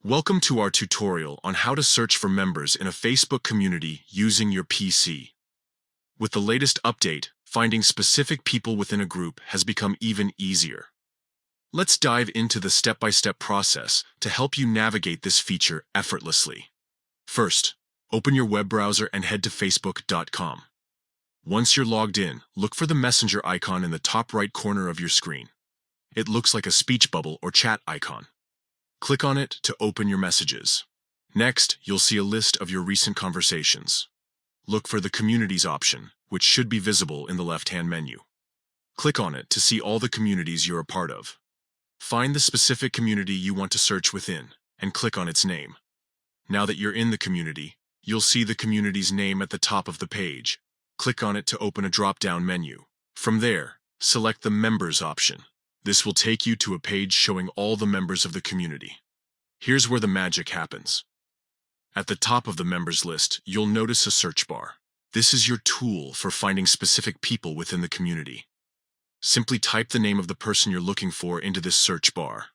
Welcome to our tutorial on how to search for members in a Facebook community using your PC. With the latest update, finding specific people within a group has become even easier. Let's dive into the step-by-step process to help you navigate this feature effortlessly. First, open your web browser and head to facebook.com. Once you're logged in, look for the messenger icon in the top right corner of your screen. It looks like a speech bubble or chat icon. Click on it to open your messages. Next, you'll see a list of your recent conversations. Look for the Communities option, which should be visible in the left-hand menu. Click on it to see all the communities you're a part of. Find the specific community you want to search within, and click on its name. Now that you're in the community, you'll see the community's name at the top of the page. Click on it to open a drop-down menu. From there, select the Members option. This will take you to a page showing all the members of the community. Here's where the magic happens. At the top of the members list, you'll notice a search bar. This is your tool for finding specific people within the community. Simply type the name of the person you're looking for into this search bar.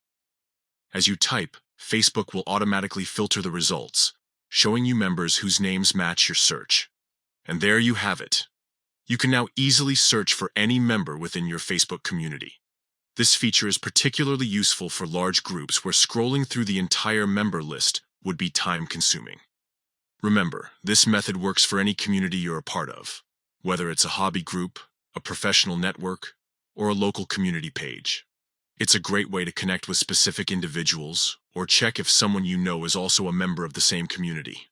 As you type, Facebook will automatically filter the results, showing you members whose names match your search. And there you have it. You can now easily search for any member within your Facebook community. This feature is particularly useful for large groups where scrolling through the entire member list would be time-consuming. Remember, this method works for any community you're a part of, whether it's a hobby group, a professional network, or a local community page. It's a great way to connect with specific individuals or check if someone you know is also a member of the same community.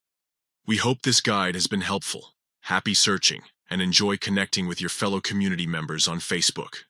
We hope this guide has been helpful. Happy searching, and enjoy connecting with your fellow community members on Facebook.